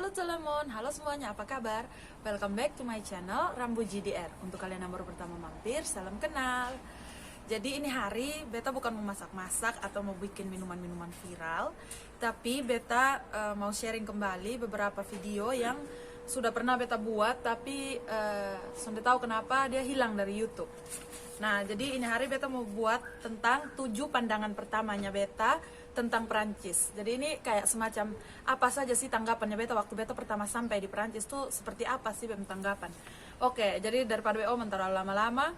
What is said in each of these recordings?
Halo Telemon, halo semuanya, apa kabar? Welcome back to my channel Rambu GDR. Untuk kalian yang baru pertama mampir, salam kenal. Jadi ini hari beta bukan mau masak-masak atau mau bikin minuman-minuman viral, tapi beta mau sharing kembali beberapa video yang sudah pernah beta buat, tapi sudah tahu kenapa dia hilang dari YouTube. Nah, jadi ini hari beta mau buat tentang 7 pandangan pertamanya beta tentang Perancis. Jadi ini kayak semacam apa saja sih tanggapannya beta waktu beta pertama sampai di Perancis tuh seperti apa sih tanggapan. Oke, jadi daripada BO mentara lama-lama,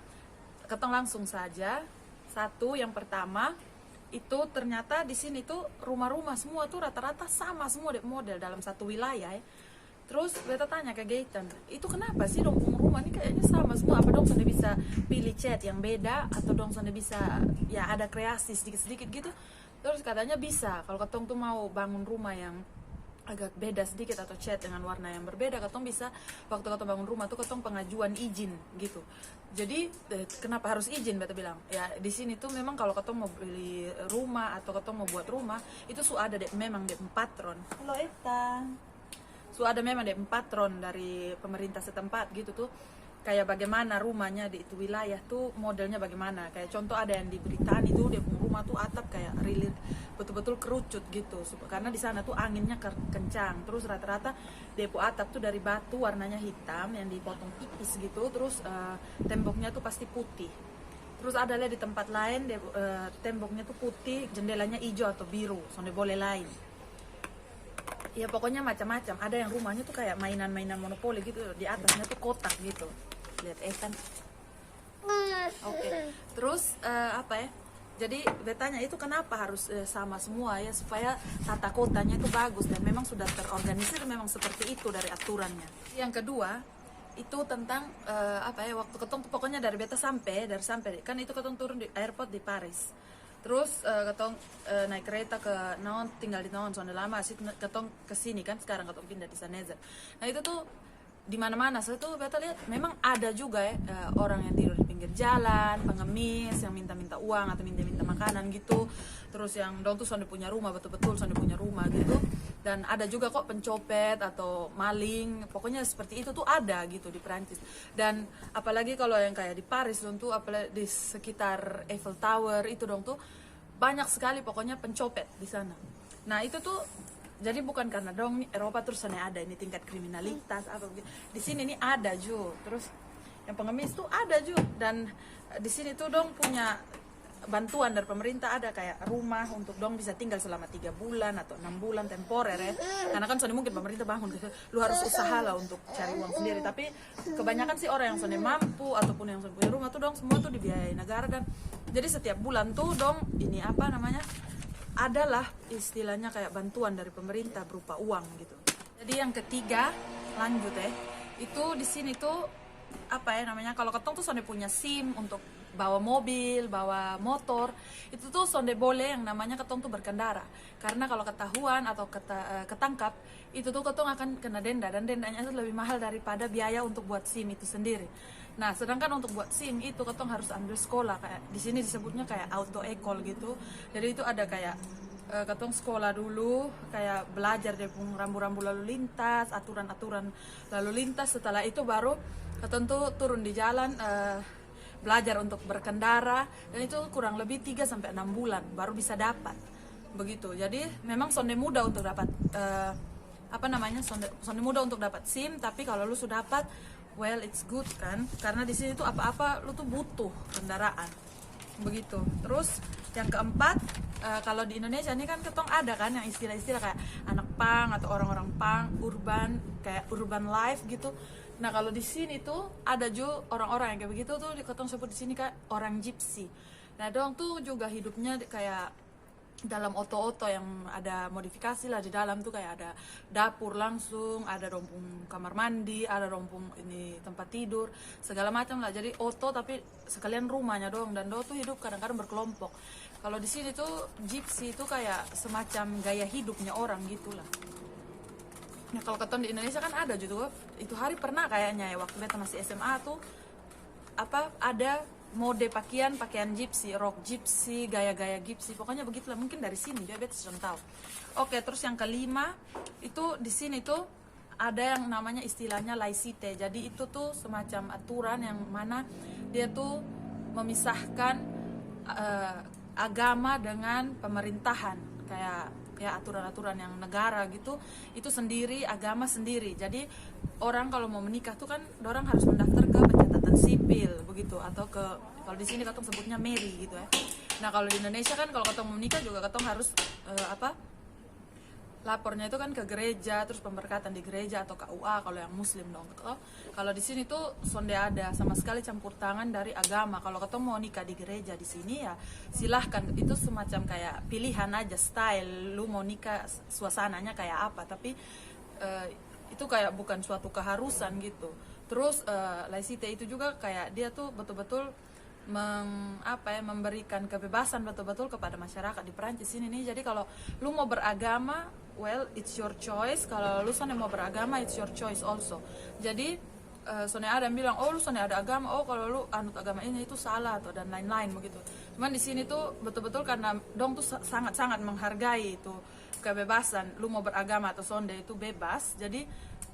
ketong langsung saja. Satu, yang pertama itu ternyata di sini tuh rumah-rumah semua tuh rata-rata sama semua model dalam satu wilayah ya. Terus beta tanya ke Gaetan, itu kenapa sih dong rumah ini kayaknya sama semua? Apa dong sudah bisa pilih cat yang beda atau dong sudah bisa ya ada kreasi sedikit-sedikit gitu? Terus katanya bisa, kalau ketong tuh mau bangun rumah yang agak beda sedikit atau cat dengan warna yang berbeda, ketong bisa waktu ketong bangun rumah tuh ketong pengajuan izin gitu. Jadi kenapa harus izin? Beta bilang ya di sini tuh memang kalau ketong mau beli rumah atau ketong mau buat rumah itu ada memang patron. Halo Eta. Ada memang patron dari pemerintah setempat gitu tuh, kayak bagaimana rumahnya di itu wilayah tuh modelnya bagaimana. Kayak contoh ada yang di Britania itu dia punya rumah tuh atap kayak rilir betul-betul kerucut gitu, karena di sana tuh anginnya kencang. Terus rata-rata depo atap tuh dari batu warnanya hitam yang dipotong tipis gitu. Terus temboknya tuh pasti putih. Terus ada di tempat lain temboknya tuh putih, jendelanya hijau atau biru, soalnya boleh lain. Ya pokoknya macam-macam. Ada yang rumahnya tuh kayak mainan-mainan monopoli gitu, di atasnya tuh kotak gitu. Lihat kan. Oke. Terus apa ya? Jadi betanya itu kenapa harus sama semua ya, supaya tata kotanya itu bagus dan memang sudah terorganisir memang seperti itu dari aturannya. Yang kedua itu tentang apa ya, waktu ketong tuh pokoknya dari beta sampai kan itu ketong turun di airport di Paris. Terus ketong naik kereta ke Naon, tinggal di Naon soalnya lama sih, ketong kesini kan, sekarang ketong pindah di Saint-Nazaire. Nah itu tuh di mana-mana saya tuh beta lihat memang ada juga ya orang yang tidur di pinggir jalan, pengemis yang minta-minta uang atau minta-minta makanan gitu. Terus yang dong tuh soalnya punya rumah, betul-betul soalnya punya rumah gitu. Dan ada juga kok pencopet atau maling, pokoknya seperti itu tuh ada gitu di Prancis. Dan apalagi kalau yang kayak di Paris dong tuh, apalagi di sekitar Eiffel Tower itu dong tuh banyak sekali pokoknya pencopet di sana. Nah itu tuh jadi bukan karena dong Eropa terus sana ada ini tingkat kriminalitas apa begitu. Di sini ini ada juga. Terus yang pengemis tuh ada juga, dan di sini tuh dong punya bantuan dari pemerintah, ada kayak rumah untuk dong bisa tinggal selama 3 bulan atau 6 bulan temporer ya. Karena kan soalnya mungkin pemerintah bangun gitu, lu harus usaha lah untuk cari uang sendiri. Tapi kebanyakan sih orang yang soalnya mampu ataupun yang soalnya punya rumah tuh dong semua tuh dibiayai negara. Dan jadi setiap bulan tuh dong ini apa namanya, adalah istilahnya kayak bantuan dari pemerintah berupa uang gitu. Jadi yang ketiga lanjut ya, itu di sini tuh apa ya namanya, kalau ketong tuh sonde punya SIM untuk bawa mobil, bawa motor, itu tuh sonde boleh yang namanya ketong tuh berkendara. Karena kalau ketahuan atau ketangkap, itu tuh ketong akan kena denda, dan dendanya itu lebih mahal daripada biaya untuk buat SIM itu sendiri. Nah, sedangkan untuk buat SIM itu ketong harus ambil sekolah, kayak di sini disebutnya kayak auto ekol gitu. Jadi itu ada kayak ketong sekolah dulu, kayak belajar dari rambu-rambu lalu lintas, aturan-aturan lalu lintas. Setelah itu baru ketong tuh turun di jalan, belajar untuk berkendara, dan itu kurang lebih 3-6 bulan baru bisa dapat begitu. Jadi memang sonde mudah untuk dapat apa namanya, sonde mudah untuk dapat SIM. Tapi kalau lu sudah dapat, well it's good kan, karena di sini tuh apa-apa lu tuh butuh kendaraan begitu. Terus yang keempat, kalau di Indonesia ini kan ketong ada kan yang istilah-istilah kayak anak pang atau orang-orang pang, urban, kayak urban life gitu. Nah kalau di sini tuh ada juga orang-orang yang kayak begitu tuh, ketong sebut di sini kayak orang gypsy. Nah dong tuh juga hidupnya kayak dalam oto-oto yang ada modifikasi lah di dalam tuh, kayak ada dapur langsung, ada rompung kamar mandi, ada rompung ini tempat tidur, segala macam lah. Jadi oto tapi sekalian rumahnya dong, dan dong tuh hidup kadang-kadang berkelompok. Kalau di sini tuh gypsy itu kayak semacam gaya hidupnya orang gitulah. Nah kalau ketemu di Indonesia kan ada juga, itu hari pernah kayaknya ya waktu beta masih SMA tuh apa ada mode pakaian gypsy, rok gypsy, gaya-gaya gypsy, pokoknya begitulah. Mungkin dari sini dia beta sudah tahu. Oke, terus yang kelima itu di sini tuh ada yang namanya istilahnya laicite. Jadi itu tuh semacam aturan yang mana dia tuh memisahkan agama dengan pemerintahan, kayak ya aturan-aturan yang negara gitu, itu sendiri, agama sendiri. Jadi orang kalau mau menikah tuh kan orang harus mendaftar ke pencatatan sipil begitu, atau ke, kalau di sini katong sebutnya meri gitu ya. Nah kalau di Indonesia kan kalau katong mau menikah juga katong harus lapornya itu kan ke gereja, terus pemberkatan di gereja atau KUA kalau yang muslim dong. Kalau di sini tuh sonde ada sama sekali campur tangan dari agama. Kalau katong mau nikah di gereja di sini ya silahkan, itu semacam kayak pilihan aja, style lu mau nikah suasananya kayak apa, tapi itu kayak bukan suatu keharusan gitu. Terus laicite itu juga kayak dia tuh betul-betul memberikan kebebasan betul-betul kepada masyarakat di Perancis ini nih. Jadi kalau lu mau beragama, well it's your choice. Kalau lu soalnya mau beragama, it's your choice also. Jadi soalnya ada yang bilang, oh lu soalnya ada agama, oh kalau lu anut agama ini itu salah atau dan lain-lain begitu. Cuman di sini tuh betul-betul karena dong tuh sangat-sangat menghargai itu kebebasan. Lu mau beragama atau sonde itu bebas. Jadi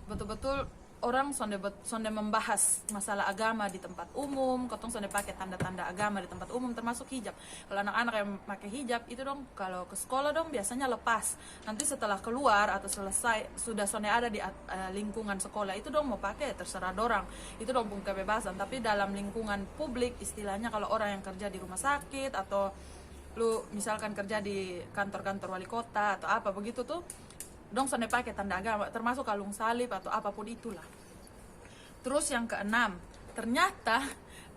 betul-betul orang sonde membahas masalah agama di tempat umum, katong sonde pakai tanda-tanda agama di tempat umum termasuk hijab. Kalau anak-anak yang pakai hijab itu dong kalau ke sekolah dong biasanya lepas. Nanti setelah keluar atau selesai sudah sonde ada di lingkungan sekolah itu dong mau pakai terserah dorang. Itu dong pun kebebasan. Tapi dalam lingkungan publik istilahnya kalau orang yang kerja di rumah sakit atau lu misalkan kerja di kantor-kantor wali kota atau apa begitu tuh dong sonde pakai tanda agama termasuk kalung salib atau apapun itulah. Terus yang keenam, ternyata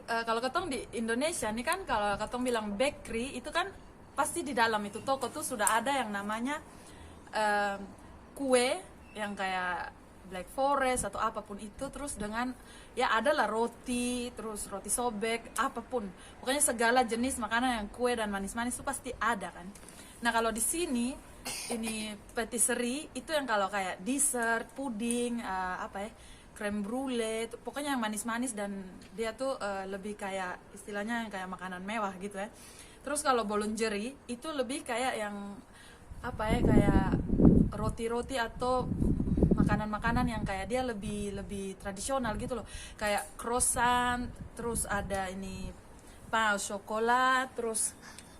kalau ketong di Indonesia nih kan kalau ketong bilang bakery itu kan pasti di dalam itu toko tuh sudah ada yang namanya kue yang kayak Black Forest atau apapun itu, terus dengan ya adalah roti, terus roti sobek, apapun. Pokoknya segala jenis makanan yang kue dan manis-manis itu pasti ada kan. Nah, kalau di sini ini patisserie itu yang kalau kayak dessert, puding, creme brulee, pokoknya yang manis-manis dan dia tuh lebih kayak istilahnya yang kayak makanan mewah gitu ya. Terus kalau boulangerie itu lebih kayak yang kayak roti-roti atau makanan-makanan yang kayak dia lebih tradisional gitu loh, kayak croissant, terus ada ini pain au chocolat, terus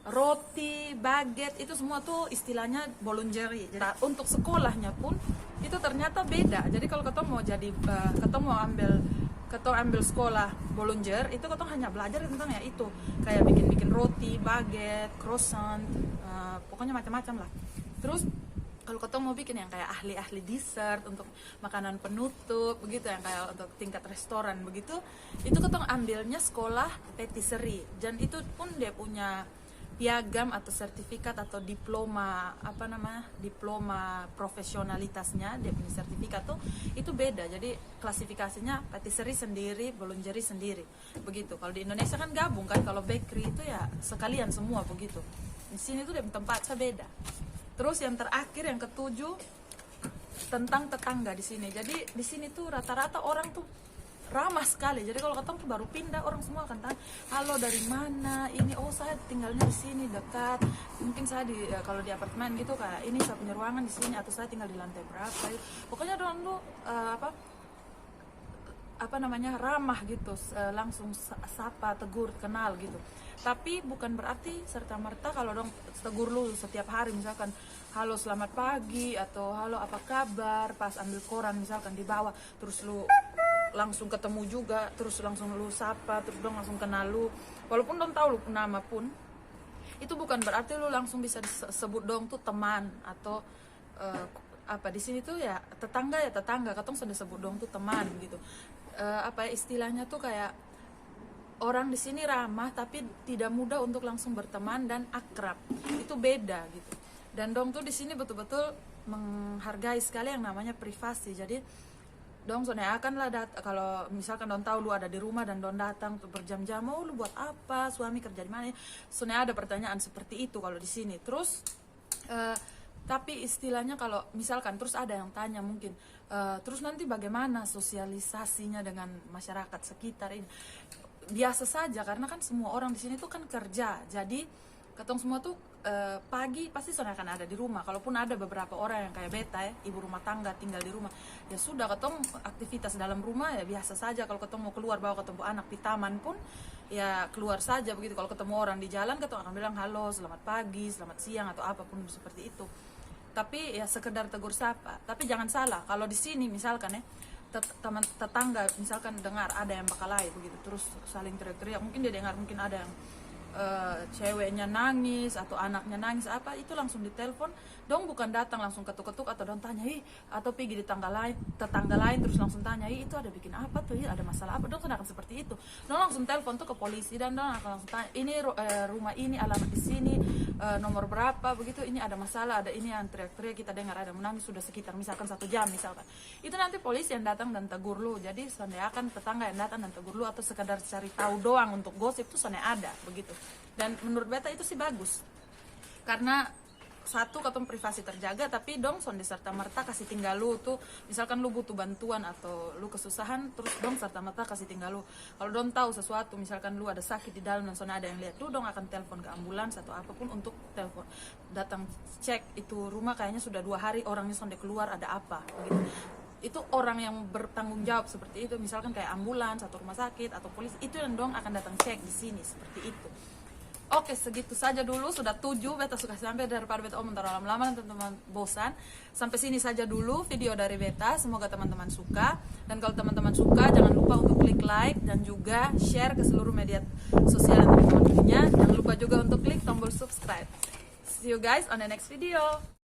roti, baguette, itu semua tuh istilahnya boulangerie. Jadi untuk sekolahnya pun itu ternyata beda. Jadi kalau ketong mau jadi ketong ambil sekolah boulanger, itu ketong hanya belajar tentang ya itu kayak bikin roti, baguette, croissant, pokoknya macam-macam lah. Terus kalau ketong mau bikin yang kayak ahli-ahli dessert untuk makanan penutup begitu, yang kayak untuk tingkat restoran begitu, itu ketong ambilnya sekolah patisserie. Dan itu pun dia punya piagam atau sertifikat atau diploma diploma profesionalitasnya, dia punya sertifikat tuh itu beda. Jadi klasifikasinya patisserie sendiri, boulangerie sendiri begitu. Kalau di Indonesia kan gabung kan, kalau bakery itu ya sekalian semua begitu. Di sini tuh dia tempatnya beda. Terus yang terakhir yang ketujuh tentang tetangga di sini. Jadi di sini tuh rata-rata orang tuh ramah sekali. Jadi kalau ketemu tuh baru pindah orang semua akan tanya, halo dari mana ini, oh saya tinggalnya di sini dekat, mungkin saya kalau di apartemen gitu kayak ini saya punya ruangan di sini, atau saya tinggal di lantai berapa. Pokoknya orang tuh ramah gitu, langsung sapa, tegur, kenal gitu. Tapi bukan berarti serta-merta kalau dong tegur lu setiap hari misalkan halo selamat pagi atau halo apa kabar pas ambil koran misalkan di bawah, terus lu langsung ketemu juga, terus langsung lu sapa, terus dong langsung kenal lu walaupun dong tahu lu nama pun, itu bukan berarti lu langsung bisa disebut dong tuh teman atau di sini tuh ya tetangga, katong sudah sebut dong tuh teman gitu. Istilahnya tuh kayak orang di sini ramah tapi tidak mudah untuk langsung berteman dan akrab, itu beda gitu. Dan dong tuh di sini betul-betul menghargai sekali yang namanya privasi. Jadi dong soalnya akan lah kalau misalkan dong tahu lu ada di rumah dan dong datang tuh berjam-jam, mau lu buat apa, suami kerja di mana, soalnya ada pertanyaan seperti itu kalau di sini. Terus tapi istilahnya kalau misalkan terus ada yang tanya mungkin terus nanti bagaimana sosialisasinya dengan masyarakat sekitar ini, biasa saja karena kan semua orang di sini tuh kan kerja. Jadi ketong semua tuh pagi pasti sudah akan ada di rumah. Kalaupun ada beberapa orang yang kayak beta ya, ibu rumah tangga tinggal di rumah, ya sudah ketemu aktivitas dalam rumah ya biasa saja. Kalau ketemu keluar bawa ketemu anak di taman pun ya keluar saja begitu. Kalau ketemu orang di jalan ketemu akan bilang halo, selamat pagi, selamat siang atau apapun seperti itu. Tapi ya sekedar tegur sapa. Tapi jangan salah, kalau di sini misalkan ya teman tetangga misalkan dengar ada yang bakalahi begitu terus saling teriak-teriak, mungkin dia dengar mungkin ada yang ceweknya nangis atau anaknya nangis apa, itu langsung ditelepon dong, bukan datang langsung ketuk-ketuk atau dong tanya atau pergi di tetangga lain terus langsung tanya itu ada bikin apa tuh, ada masalah apa, dong akan seperti itu, dong langsung telepon tuh ke polisi dan dong akan langsung tanya ini rumah ini alamat di sini, nomor berapa begitu, ini ada masalah, ada ini yang teriak-teriak kita dengar ada menangis sudah sekitar misalkan 1 jam misalkan, itu nanti polisi yang datang dan tegur lu. Jadi seandainya akan tetangga yang datang dan tegur lu atau sekadar cari tahu doang untuk gosip itu seandainya ada begitu. Dan menurut beta itu sih bagus, karena satu ketemu privasi terjaga, tapi dong son serta merta kasih tinggal lu tuh, misalkan lu butuh bantuan atau lu kesusahan terus dong serta merta kasih tinggal lu. Kalau dong tahu sesuatu misalkan lu ada sakit di dalam dan son ada yang lihat lu, dong akan telepon ke ambulans atau apapun untuk telepon datang cek itu rumah kayaknya sudah 2 hari orangnya son keluar ada apa begitu. Itu orang yang bertanggung jawab seperti itu, misalkan kayak ambulans atau rumah sakit atau polisi, itu yang dong akan datang cek di sini seperti itu. Oke, segitu saja dulu, sudah 7, beta suka sampai daripada beta omong terlalu lama dan teman-teman bosan. Sampai sini saja dulu video dari beta, semoga teman-teman suka. Dan kalau teman-teman suka, jangan lupa untuk klik like dan juga share ke seluruh media sosial yang teman-teman punya. Jangan lupa juga untuk klik tombol subscribe. See you guys on the next video.